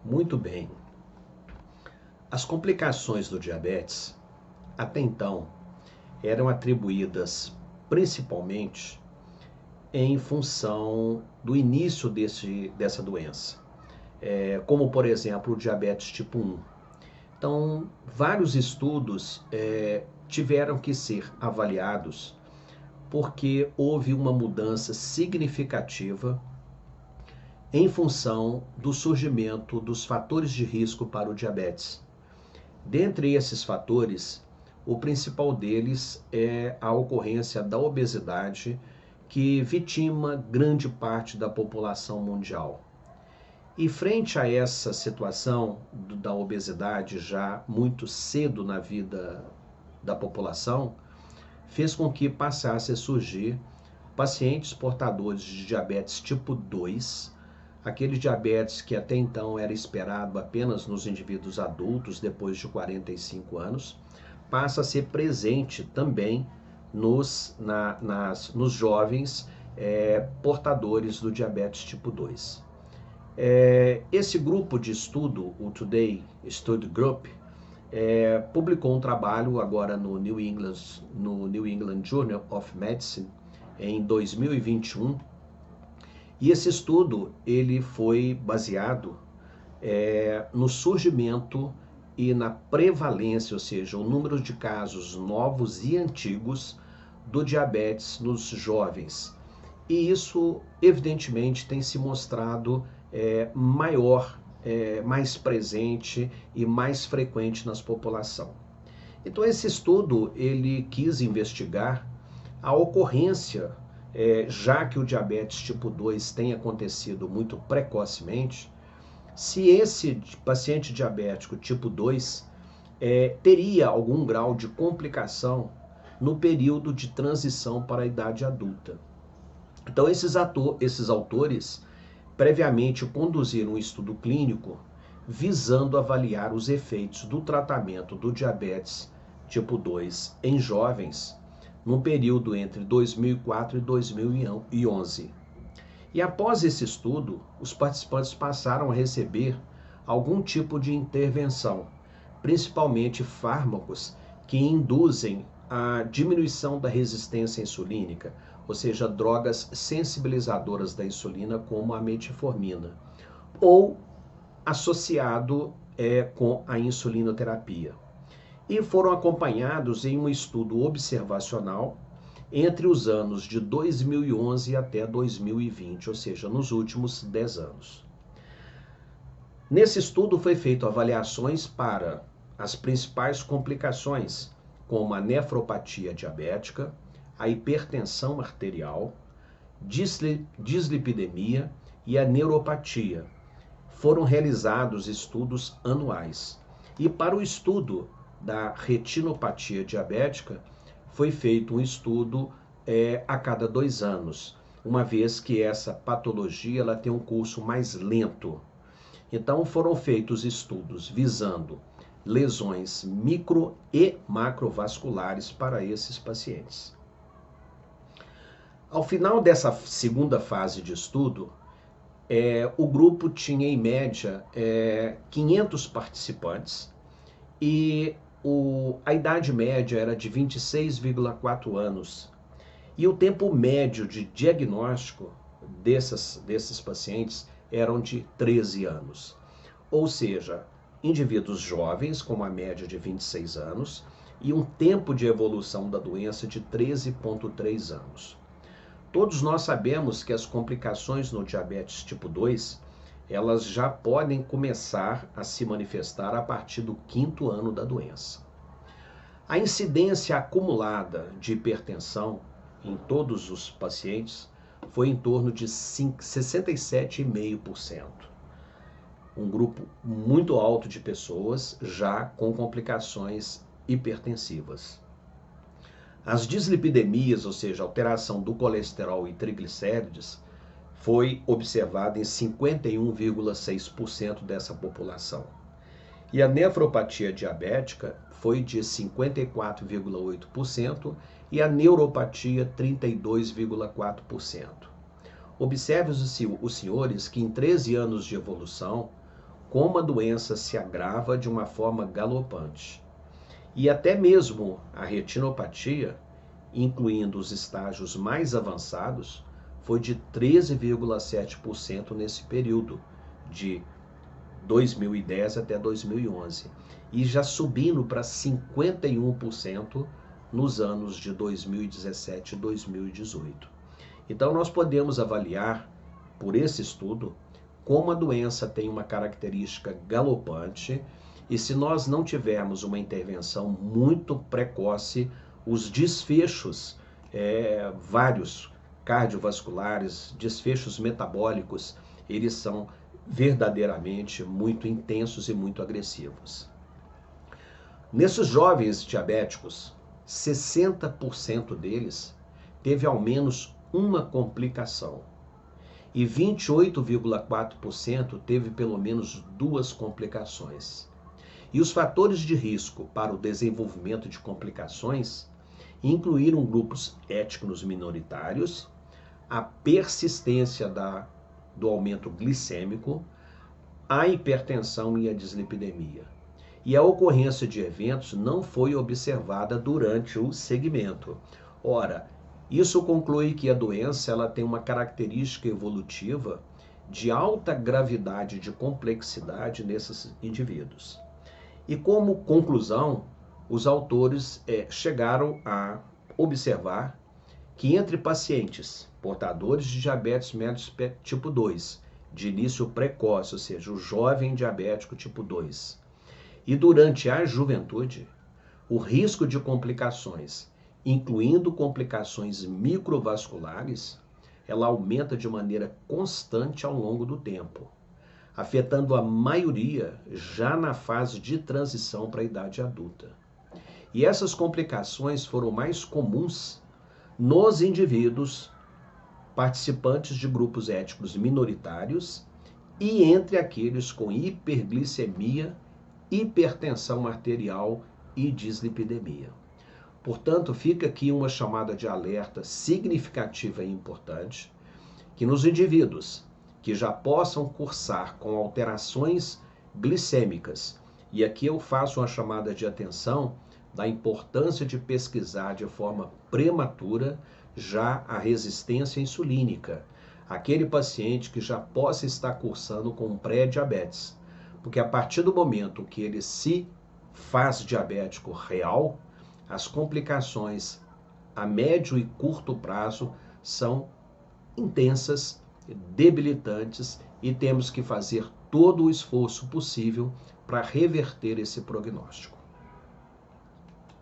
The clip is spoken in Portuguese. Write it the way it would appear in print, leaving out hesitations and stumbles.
Muito bem. As complicações do diabetes, até então, eram atribuídas principalmente em função do início dessa doença, como, por exemplo, o diabetes tipo 1. Então, vários estudos tiveram que ser avaliados porque houve uma mudança significativa em função do surgimento dos fatores de risco para o diabetes. Dentre esses fatores, o principal deles é a ocorrência da obesidade, que vitima grande parte da população mundial. E frente a essa situação da obesidade já muito cedo na vida da população, fez com que passasse a surgir pacientes portadores de diabetes tipo 2, aquele diabetes que até então era esperado apenas nos indivíduos adultos depois de 45 anos, passa a ser presente também nos jovens portadores do diabetes tipo 2. Esse grupo de estudo, o Today Study Group, publicou um trabalho agora no New England Journal of Medicine em 2021, e esse estudo ele foi baseado no surgimento e na prevalência, ou seja, o número de casos novos e antigos do diabetes nos jovens. E isso, evidentemente, tem se mostrado maior, mais presente e mais frequente nas população. Então, esse estudo ele quis investigar a ocorrência, já que o diabetes tipo 2 tem acontecido muito precocemente, se esse paciente diabético tipo 2 teria algum grau de complicação no período de transição para a idade adulta. Então, esses autores previamente conduziram um estudo clínico visando avaliar os efeitos do tratamento do diabetes tipo 2 em jovens no período entre 2004 e 2011. E após esse estudo, os participantes passaram a receber algum tipo de intervenção, principalmente fármacos que induzem a diminuição da resistência insulínica, ou seja, drogas sensibilizadoras da insulina como a metformina, ou associado com a insulinoterapia. E foram acompanhados em um estudo observacional entre os anos de 2011 até 2020, ou seja, nos últimos 10 anos. Nesse estudo foi feito avaliações para as principais complicações, como a nefropatia diabética, a hipertensão arterial, dislipidemia e a neuropatia. Foram realizados estudos anuais. E para o estudo da retinopatia diabética, foi feito um estudo a cada 2 anos, uma vez que essa patologia ela tem um curso mais lento. Então foram feitos estudos visando lesões micro e macrovasculares para esses pacientes. Ao final dessa segunda fase de estudo, o grupo tinha em média 500 participantes e a idade média era de 26,4 anos. E o tempo médio de diagnóstico desses pacientes eram de 13 anos. Ou seja, indivíduos jovens com uma média de 26 anos e um tempo de evolução da doença de 13,3 anos. Todos nós sabemos que as complicações no diabetes tipo 2, elas já podem começar a se manifestar a partir do 5º ano da doença. A incidência acumulada de hipertensão em todos os pacientes foi em torno de 67,5%. Um grupo muito alto de pessoas já com complicações hipertensivas. As dislipidemias, ou seja, alteração do colesterol e triglicérides, foi observada em 51,6% dessa população. E a nefropatia diabética foi de 54,8% e a neuropatia 32,4%. Observe os senhores que em 13 anos de evolução, como a doença se agrava de uma forma galopante. E até mesmo a retinopatia, incluindo os estágios mais avançados, foi de 13,7% nesse período, de 2010 até 2011, e já subindo para 51% nos anos de 2017 e 2018. Então nós podemos avaliar, por esse estudo, como a doença tem uma característica galopante e se nós não tivermos uma intervenção muito precoce, os desfechos, vários cardiovasculares, desfechos metabólicos, eles são verdadeiramente muito intensos e muito agressivos. Nesses jovens diabéticos, 60% deles teve ao menos uma complicação e 28,4% teve pelo menos duas complicações. E os fatores de risco para o desenvolvimento de complicações incluíram grupos étnicos minoritários, a persistência do aumento glicêmico, a hipertensão e a dislipidemia. E a ocorrência de eventos não foi observada durante o segmento. Ora, isso conclui que a doença ela tem uma característica evolutiva de alta gravidade de complexidade nesses indivíduos. E como conclusão, os autores chegaram a observar que entre pacientes portadores de diabetes mellitus tipo 2, de início precoce, ou seja, o jovem diabético tipo 2, e durante a juventude, o risco de complicações, incluindo complicações microvasculares, ela aumenta de maneira constante ao longo do tempo, afetando a maioria já na fase de transição para a idade adulta. E essas complicações foram mais comuns nos indivíduos participantes de grupos étnicos minoritários e entre aqueles com hiperglicemia, hipertensão arterial e dislipidemia. Portanto, fica aqui uma chamada de alerta significativa e importante que nos indivíduos que já possam cursar com alterações glicêmicas, e aqui eu faço uma chamada de atenção da importância de pesquisar de forma prematura já a resistência insulínica, aquele paciente que já possa estar cursando com pré-diabetes, porque a partir do momento que ele se faz diabético real, as complicações a médio e curto prazo são intensas, debilitantes e temos que fazer todo o esforço possível para reverter esse prognóstico.